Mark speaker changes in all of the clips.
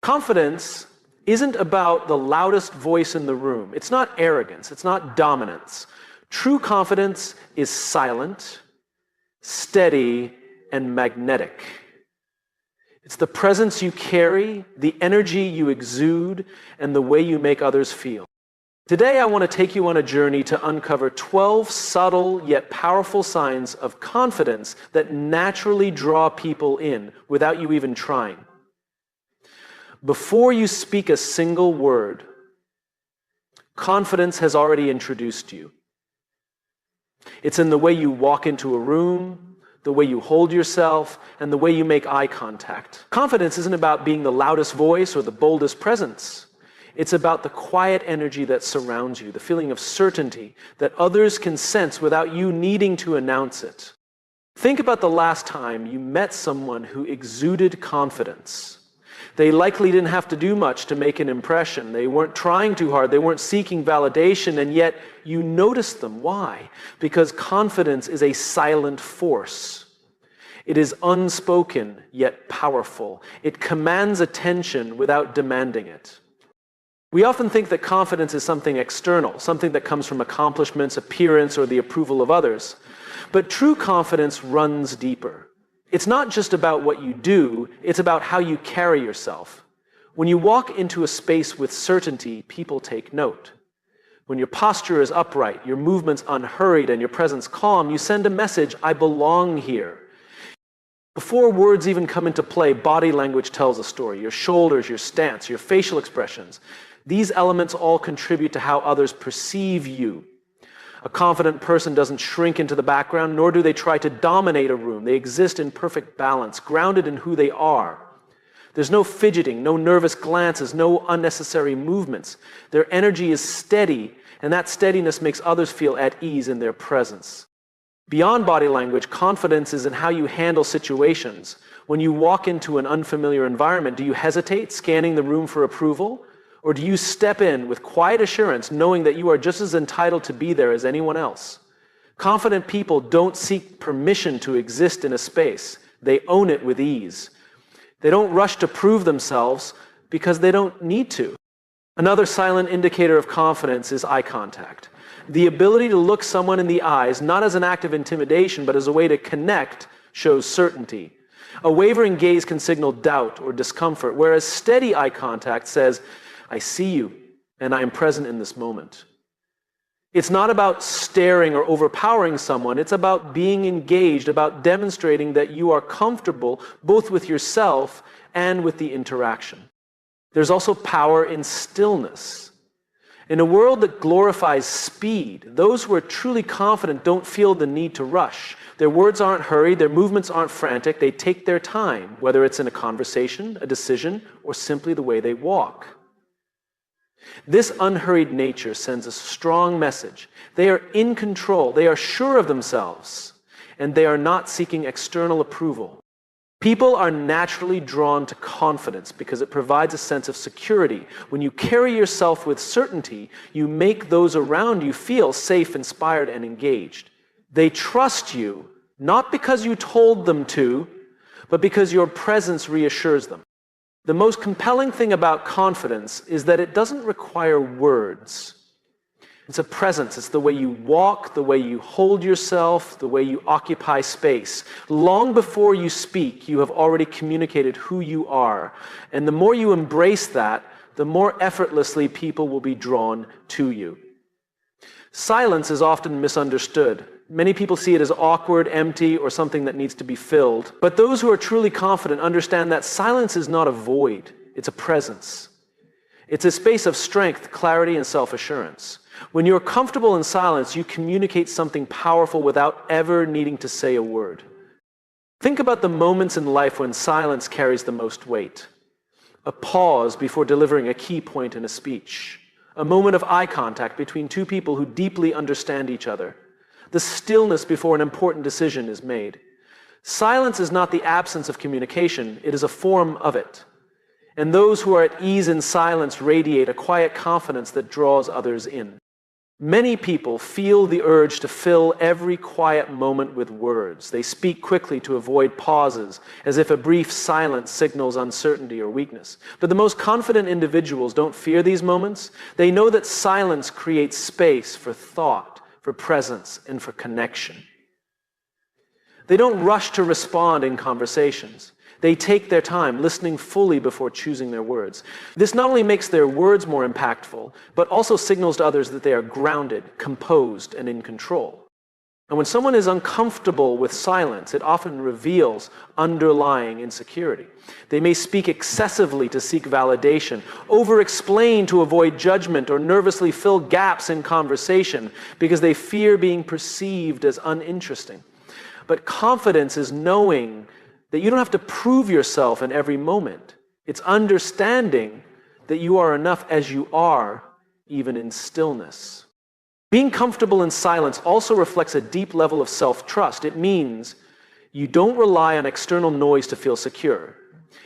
Speaker 1: Confidence isn't about the loudest voice in the room. It's not arrogance. It's not dominance. True confidence is silent, steady, and magnetic. It's the presence you carry, the energy you exude, and the way you make others feel. Today, I want to take you on a journey to uncover 12 subtle yet powerful signs of confidence that naturally draw people in without you even trying. Before you speak a single word, confidence has already introduced you. It's in the way you walk into a room, the way you hold yourself, and the way you make eye contact. Confidence isn't about being the loudest voice or the boldest presence. It's about the quiet energy that surrounds you, the feeling of certainty that others can sense without you needing to announce it. Think about the last time you met someone who exuded confidence. They likely didn't have to do much to make an impression. They weren't trying too hard. They weren't seeking validation, and yet you noticed them. Why? Because confidence is a silent force. It is unspoken, yet powerful. It commands attention without demanding it. We often think that confidence is something external, something that comes from accomplishments, appearance, or the approval of others. But true confidence runs deeper. It's not just about what you do, it's about how you carry yourself. When you walk into a space with certainty, people take note. When your posture is upright, your movements unhurried, and your presence calm, you send a message, I belong here. Before words even come into play, body language tells a story. Your shoulders, your stance, your facial expressions. These elements all contribute to how others perceive you. A confident person doesn't shrink into the background, nor do they try to dominate a room. They exist in perfect balance, grounded in who they are. There's no fidgeting, no nervous glances, no unnecessary movements. Their energy is steady, and that steadiness makes others feel at ease in their presence. Beyond body language, confidence is in how you handle situations. When you walk into an unfamiliar environment, do you hesitate, scanning the room for approval? Or do you step in with quiet assurance, knowing that you are just as entitled to be there as anyone else? Confident people don't seek permission to exist in a space. They own it with ease. They don't rush to prove themselves because they don't need to. Another silent indicator of confidence is eye contact. The ability to look someone in the eyes, not as an act of intimidation, but as a way to connect, shows certainty. A wavering gaze can signal doubt or discomfort, whereas steady eye contact says, I see you, and I am present in this moment. It's not about staring or overpowering someone. It's about being engaged, about demonstrating that you are comfortable both with yourself and with the interaction. There's also power in stillness. In a world that glorifies speed, those who are truly confident don't feel the need to rush. Their words aren't hurried, their movements aren't frantic. They take their time, whether it's in a conversation, a decision, or simply the way they walk. This unhurried nature sends a strong message. They are in control, they are sure of themselves, and they are not seeking external approval. People are naturally drawn to confidence because it provides a sense of security. When you carry yourself with certainty, you make those around you feel safe, inspired, and engaged. They trust you, not because you told them to, but because your presence reassures them. The most compelling thing about confidence is that it doesn't require words. It's a presence. It's the way you walk, the way you hold yourself, the way you occupy space. Long before you speak, you have already communicated who you are. And the more you embrace that, the more effortlessly people will be drawn to you. Silence is often misunderstood. Many people see it as awkward, empty, or something that needs to be filled. But those who are truly confident understand that silence is not a void. It's a presence. It's a space of strength, clarity, and self-assurance. When you're comfortable in silence, you communicate something powerful without ever needing to say a word. Think about the moments in life when silence carries the most weight. A pause before delivering a key point in a speech. A moment of eye contact between two people who deeply understand each other. The stillness before an important decision is made. Silence is not the absence of communication, it is a form of it. And those who are at ease in silence radiate a quiet confidence that draws others in. Many people feel the urge to fill every quiet moment with words. They speak quickly to avoid pauses, as if a brief silence signals uncertainty or weakness. But the most confident individuals don't fear these moments. They know that silence creates space for thought, for presence, and for connection. They don't rush to respond in conversations. They take their time, listening fully before choosing their words. This not only makes their words more impactful, but also signals to others that they are grounded, composed, and in control. And when someone is uncomfortable with silence, it often reveals underlying insecurity. They may speak excessively to seek validation, over-explain to avoid judgment, or nervously fill gaps in conversation because they fear being perceived as uninteresting. But confidence is knowing that you don't have to prove yourself in every moment. It's understanding that you are enough as you are, even in stillness. Being comfortable in silence also reflects a deep level of self-trust. It means you don't rely on external noise to feel secure.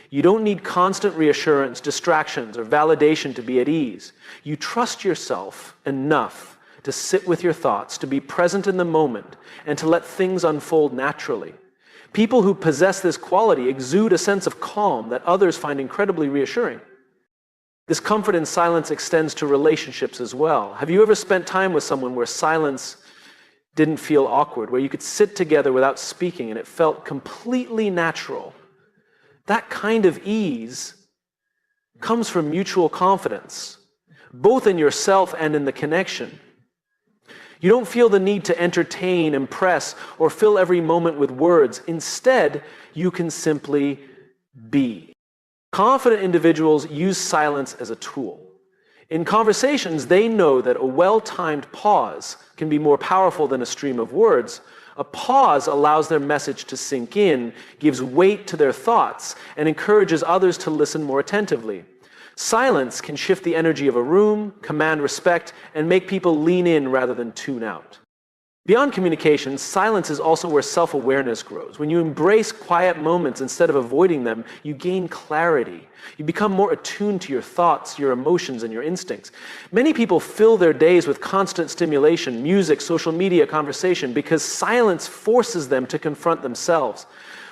Speaker 1: You don't need constant reassurance, distractions, or validation to be at ease. You trust yourself enough to sit with your thoughts, to be present in the moment, and to let things unfold naturally. People who possess this quality exude a sense of calm that others find incredibly reassuring. This comfort in silence extends to relationships as well. Have you ever spent time with someone where silence didn't feel awkward, where you could sit together without speaking and it felt completely natural? That kind of ease comes from mutual confidence, both in yourself and in the connection. You don't feel the need to entertain, impress, or fill every moment with words. Instead, you can simply be. Confident individuals use silence as a tool. In conversations, they know that a well-timed pause can be more powerful than a stream of words. A pause allows their message to sink in, gives weight to their thoughts, and encourages others to listen more attentively. Silence can shift the energy of a room, command respect, and make people lean in rather than tune out. Beyond communication, silence is also where self-awareness grows. When you embrace quiet moments instead of avoiding them, you gain clarity. You become more attuned to your thoughts, your emotions, and your instincts. Many people fill their days with constant stimulation, music, social media, conversation, because silence forces them to confront themselves.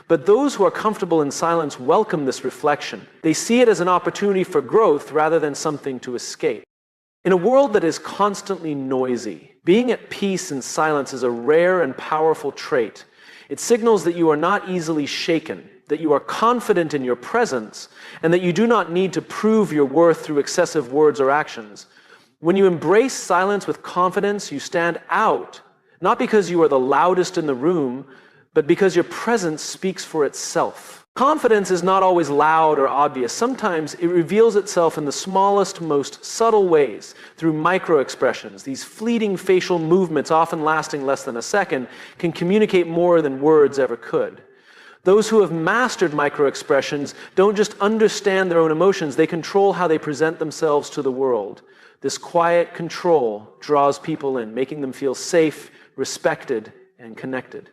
Speaker 1: But those who are comfortable in silence welcome this reflection. They see it as an opportunity for growth rather than something to escape. In a world that is constantly noisy, being at peace in silence is a rare and powerful trait. It signals that you are not easily shaken, that you are confident in your presence, and that you do not need to prove your worth through excessive words or actions. When you embrace silence with confidence, you stand out, not because you are the loudest in the room, but because your presence speaks for itself. Confidence is not always loud or obvious. Sometimes it reveals itself in the smallest, most subtle ways, through micro-expressions. These fleeting facial movements, often lasting less than a second, can communicate more than words ever could. Those who have mastered micro-expressions don't just understand their own emotions, they control how they present themselves to the world. This quiet control draws people in, making them feel safe, respected, and connected.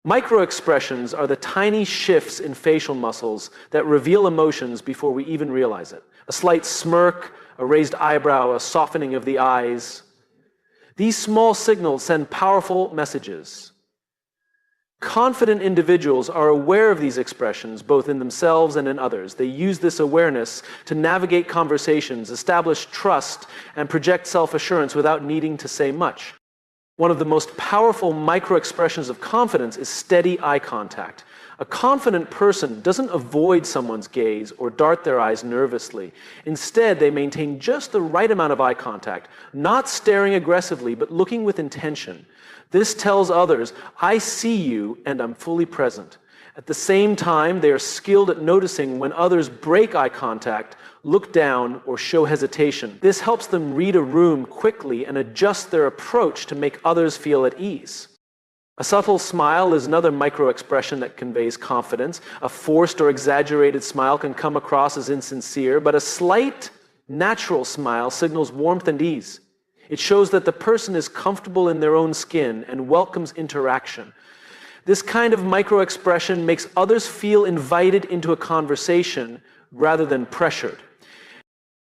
Speaker 1: Micro-expressions are the tiny shifts in facial muscles that reveal emotions before we even realize it. A slight smirk, a raised eyebrow, a softening of the eyes. These small signals send powerful messages. Confident individuals are aware of these expressions, both in themselves and in others. They use this awareness to navigate conversations, establish trust, and project self-assurance without needing to say much. One of the most powerful micro-expressions of confidence is steady eye contact. A confident person doesn't avoid someone's gaze or dart their eyes nervously. Instead, they maintain just the right amount of eye contact, not staring aggressively, but looking with intention. This tells others, I see you and I'm fully present. At the same time, they are skilled at noticing when others break eye contact, look down, or show hesitation. This helps them read a room quickly and adjust their approach to make others feel at ease. A subtle smile is another micro-expression that conveys confidence. A forced or exaggerated smile can come across as insincere, but a slight, natural smile signals warmth and ease. It shows that the person is comfortable in their own skin and welcomes interaction. This kind of micro-expression makes others feel invited into a conversation rather than pressured.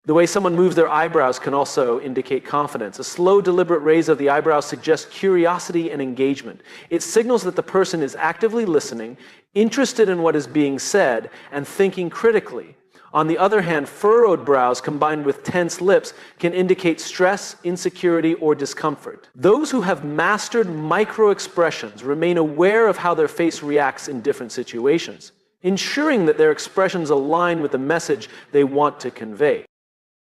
Speaker 1: The way someone moves their eyebrows can also indicate confidence. A slow, deliberate raise of the eyebrows suggests curiosity and engagement. It signals that the person is actively listening, interested in what is being said, and thinking critically. On the other hand, furrowed brows combined with tense lips can indicate stress, insecurity, or discomfort. Those who have mastered micro-expressions remain aware of how their face reacts in different situations, ensuring that their expressions align with the message they want to convey.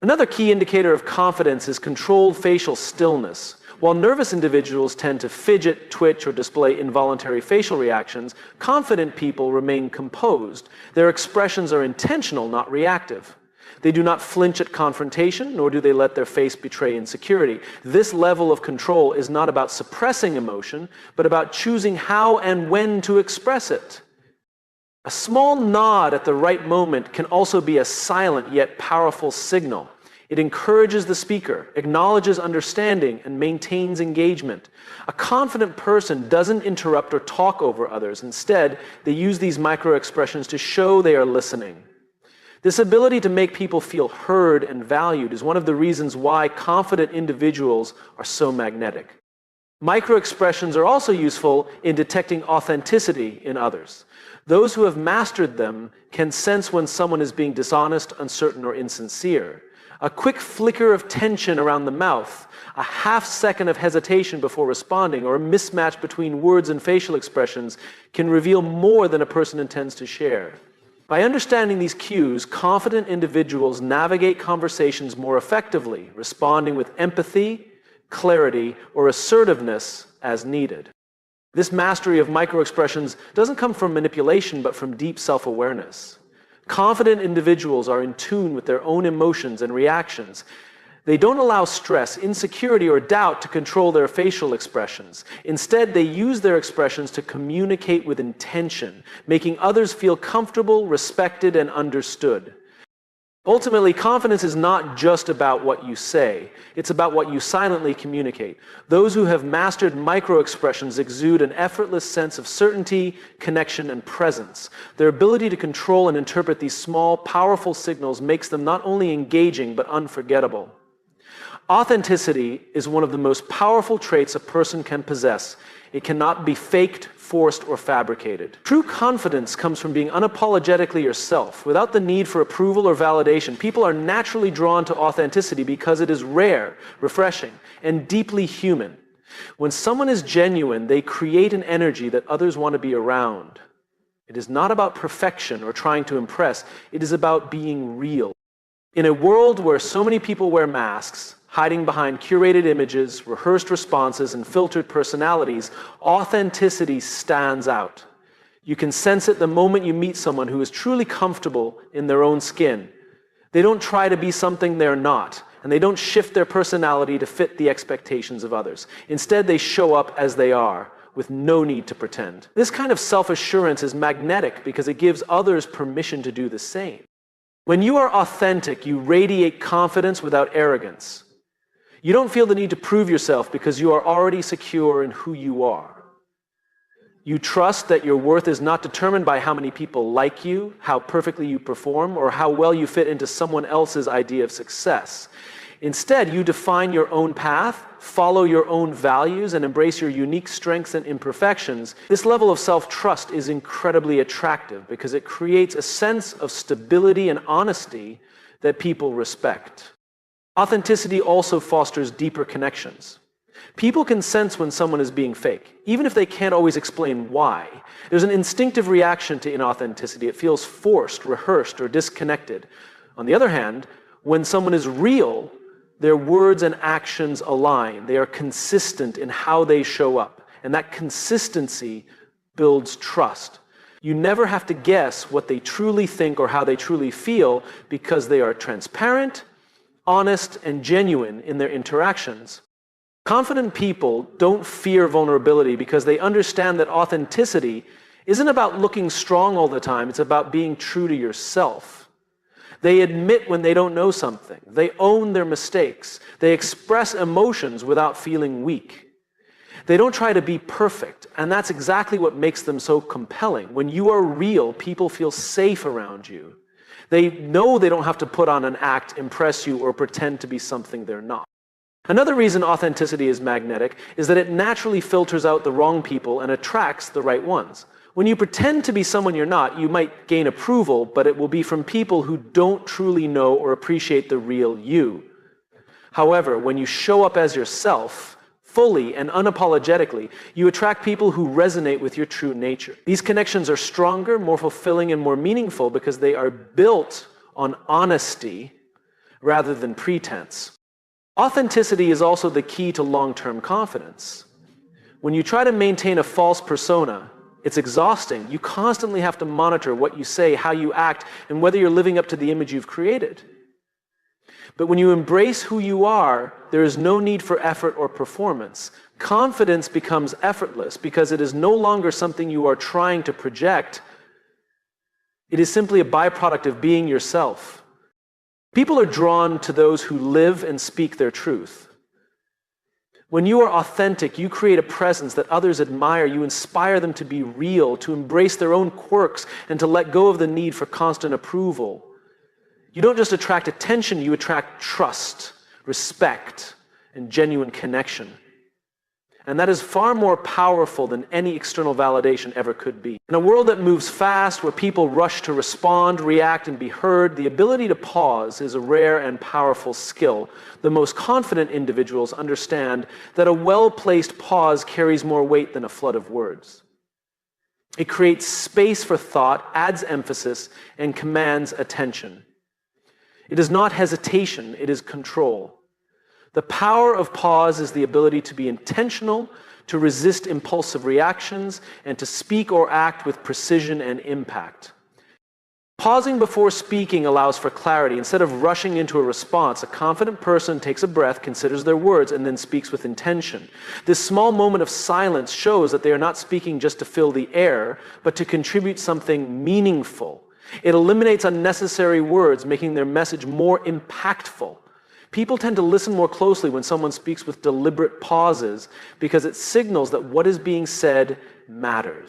Speaker 1: Another key indicator of confidence is controlled facial stillness. While nervous individuals tend to fidget, twitch, or display involuntary facial reactions, confident people remain composed. Their expressions are intentional, not reactive. They do not flinch at confrontation, nor do they let their face betray insecurity. This level of control is not about suppressing emotion, but about choosing how and when to express it. A small nod at the right moment can also be a silent yet powerful signal. It encourages the speaker, acknowledges understanding, and maintains engagement. A confident person doesn't interrupt or talk over others. Instead, they use these micro-expressions to show they are listening. This ability to make people feel heard and valued is one of the reasons why confident individuals are so magnetic. Micro-expressions are also useful in detecting authenticity in others. Those who have mastered them can sense when someone is being dishonest, uncertain, or insincere. A quick flicker of tension around the mouth, a half second of hesitation before responding, or a mismatch between words and facial expressions can reveal more than a person intends to share. By understanding these cues, confident individuals navigate conversations more effectively, responding with empathy, clarity, or assertiveness as needed. This mastery of micro-expressions doesn't come from manipulation, but from deep self-awareness. Confident individuals are in tune with their own emotions and reactions. They don't allow stress, insecurity, or doubt to control their facial expressions. Instead, they use their expressions to communicate with intention, making others feel comfortable, respected, and understood. Ultimately, confidence is not just about what you say. It's about what you silently communicate. Those who have mastered micro-expressions exude an effortless sense of certainty, connection, and presence. Their ability to control and interpret these small, powerful signals makes them not only engaging, but unforgettable. Authenticity is one of the most powerful traits a person can possess. It cannot be faked, forced, or fabricated. True confidence comes from being unapologetically yourself, without the need for approval or validation. People are naturally drawn to authenticity because it is rare, refreshing, and deeply human. When someone is genuine, they create an energy that others want to be around. It is not about perfection or trying to impress. It is about being real. In a world where so many people wear masks, hiding behind curated images, rehearsed responses, and filtered personalities, authenticity stands out. You can sense it the moment you meet someone who is truly comfortable in their own skin. They don't try to be something they're not, and they don't shift their personality to fit the expectations of others. Instead, they show up as they are, with no need to pretend. This kind of self-assurance is magnetic because it gives others permission to do the same. When you are authentic, you radiate confidence without arrogance. You don't feel the need to prove yourself because you are already secure in who you are. You trust that your worth is not determined by how many people like you, how perfectly you perform, or how well you fit into someone else's idea of success. Instead, you define your own path, follow your own values, and embrace your unique strengths and imperfections. This level of self-trust is incredibly attractive because it creates a sense of stability and honesty that people respect. Authenticity also fosters deeper connections. People can sense when someone is being fake, even if they can't always explain why. There's an instinctive reaction to inauthenticity. It feels forced, rehearsed, or disconnected. On the other hand, when someone is real, their words and actions align. They are consistent in how they show up, and that consistency builds trust. You never have to guess what they truly think or how they truly feel because they are transparent, honest, and genuine in their interactions. Confident people don't fear vulnerability because they understand that authenticity isn't about looking strong all the time, it's about being true to yourself. They admit when they don't know something. They own their mistakes. They express emotions without feeling weak. They don't try to be perfect, and that's exactly what makes them so compelling. When you are real, people feel safe around you. They know they don't have to put on an act, impress you, or pretend to be something they're not. Another reason authenticity is magnetic is that it naturally filters out the wrong people and attracts the right ones. When you pretend to be someone you're not, you might gain approval, but it will be from people who don't truly know or appreciate the real you. However, when you show up as yourself, fully and unapologetically, you attract people who resonate with your true nature. These connections are stronger, more fulfilling, and more meaningful because they are built on honesty rather than pretense. Authenticity is also the key to long-term confidence. When you try to maintain a false persona, it's exhausting. You constantly have to monitor what you say, how you act, and whether you're living up to the image you've created. But when you embrace who you are, there is no need for effort or performance. Confidence becomes effortless because it is no longer something you are trying to project. It is simply a byproduct of being yourself. People are drawn to those who live and speak their truth. When you are authentic, you create a presence that others admire. You inspire them to be real, to embrace their own quirks, and to let go of the need for constant approval. You don't just attract attention, you attract trust, respect, and genuine connection. And that is far more powerful than any external validation ever could be. In a world that moves fast, where people rush to respond, react, and be heard, the ability to pause is a rare and powerful skill. The most confident individuals understand that a well-placed pause carries more weight than a flood of words. It creates space for thought, adds emphasis, and commands attention. It is not hesitation, it is control. The power of pause is the ability to be intentional, to resist impulsive reactions, and to speak or act with precision and impact. Pausing before speaking allows for clarity. Instead of rushing into a response, a confident person takes a breath, considers their words, and then speaks with intention. This small moment of silence shows that they are not speaking just to fill the air, but to contribute something meaningful. It eliminates unnecessary words, making their message more impactful. People tend to listen more closely when someone speaks with deliberate pauses because it signals that what is being said matters.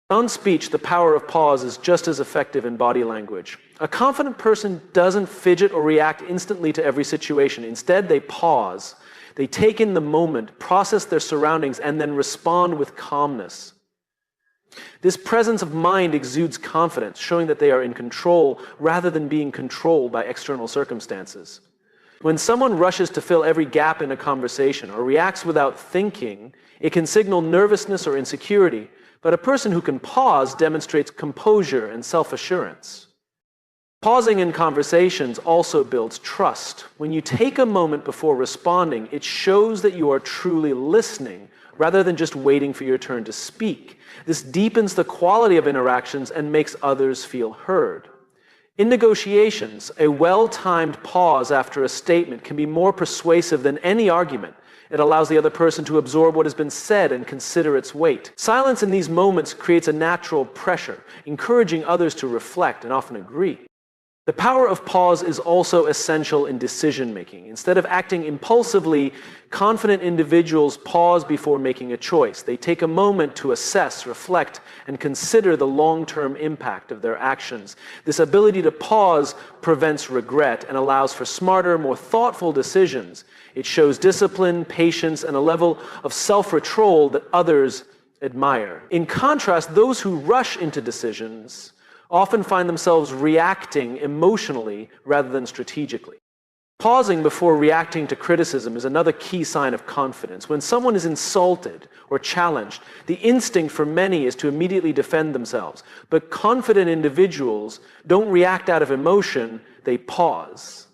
Speaker 1: Beyond speech, the power of pause is just as effective in body language. A confident person doesn't fidget or react instantly to every situation. Instead, they pause. They take in the moment, process their surroundings, and then respond with calmness. This presence of mind exudes confidence, showing that they are in control rather than being controlled by external circumstances. When someone rushes to fill every gap in a conversation or reacts without thinking, it can signal nervousness or insecurity, but a person who can pause demonstrates composure and self-assurance. Pausing in conversations also builds trust. When you take a moment before responding, it shows that you are truly listening rather than just waiting for your turn to speak. This deepens the quality of interactions and makes others feel heard. In negotiations, a well-timed pause after a statement can be more persuasive than any argument. It allows the other person to absorb what has been said and consider its weight. Silence in these moments creates a natural pressure, encouraging others to reflect and often agree. The power of pause is also essential in decision-making. Instead of acting impulsively, confident individuals pause before making a choice. They take a moment to assess, reflect, and consider the long-term impact of their actions. This ability to pause prevents regret and allows for smarter, more thoughtful decisions. It shows discipline, patience, and a level of self-control that others admire. In contrast, those who rush into decisions often find themselves reacting emotionally rather than strategically. Pausing before reacting to criticism is another key sign of confidence. When someone is insulted or challenged, the instinct for many is to immediately defend themselves. But confident individuals don't react out of emotion, they pause.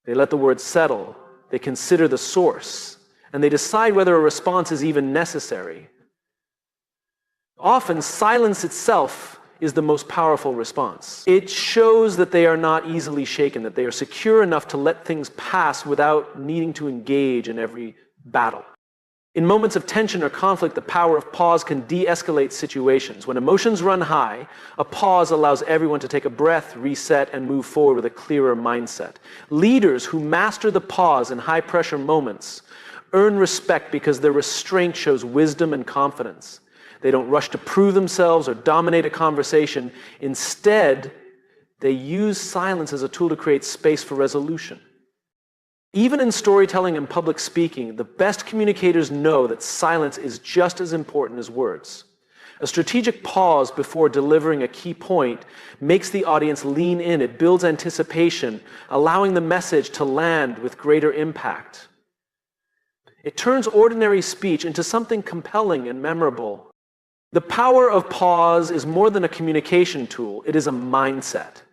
Speaker 1: They let the words settle, they consider the source, and they decide whether a response is even necessary. Often, silence itself is the most powerful response. It shows that they are not easily shaken, that they are secure enough to let things pass without needing to engage in every battle. In moments of tension or conflict, the power of pause can de-escalate situations. When emotions run high, a pause allows everyone to take a breath, reset, and move forward with a clearer mindset. Leaders who master the pause in high-pressure moments earn respect because their restraint shows wisdom and confidence. They don't rush to prove themselves or dominate a conversation. Instead, They use silence as a tool to create space for resolution. Even in storytelling and public speaking, the best communicators know that silence is just as important as words. A strategic pause before delivering a key point makes the audience lean in. It builds anticipation, allowing the message to land with greater impact. It turns ordinary speech into something compelling and memorable. The power of pause is more than a communication tool. It is a mindset.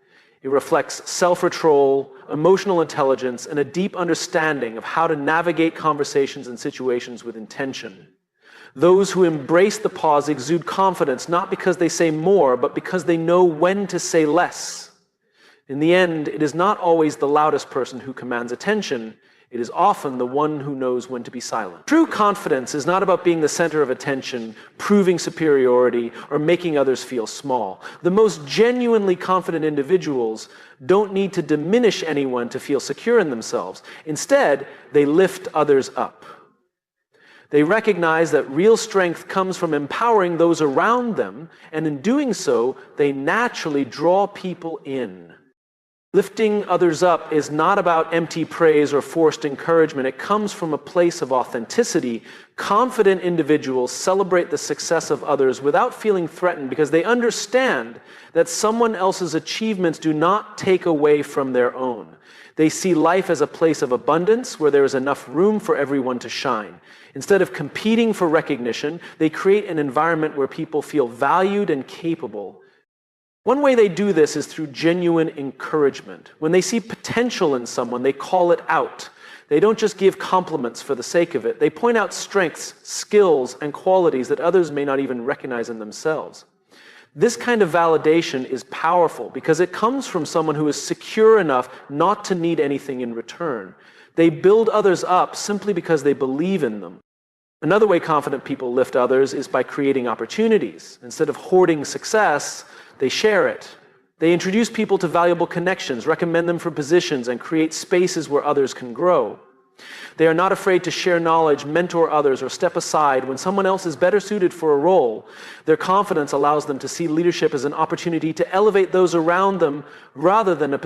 Speaker 1: It reflects self-control, emotional intelligence, and a deep understanding of how to navigate conversations and situations with intention. Those who embrace the pause exude confidence, not because they say more, but because they know when to say less. In the end, it is not always the loudest person who commands attention. It is often the one who knows when to be silent. True confidence is not about being the center of attention, proving superiority, or making others feel small. The most genuinely confident individuals don't need to diminish anyone to feel secure in themselves. Instead, they lift others up. They recognize that real strength comes from empowering those around them, and in doing so, they naturally draw people in. Lifting others up is not about empty praise or forced encouragement. It comes from a place of authenticity. Confident individuals celebrate the success of others without feeling threatened because they understand that someone else's achievements do not take away from their own. They see life as a place of abundance where there is enough room for everyone to shine. Instead of competing for recognition, they create an environment where people feel valued and capable. One way they do this is through genuine encouragement. When they see potential in someone, they call it out. They don't just give compliments for the sake of it. They point out strengths, skills, and qualities that others may not even recognize in themselves. This kind of validation is powerful because it comes from someone who is secure enough not to need anything in return. They build others up simply because they believe in them. Another way confident people lift others is by creating opportunities. Instead of hoarding success, they share it. They introduce people to valuable connections, recommend them for positions, and create spaces where others can grow. They are not afraid to share knowledge, mentor others, or step aside when someone else is better suited for a role. Their confidence allows them to see leadership as an opportunity to elevate those around them rather than a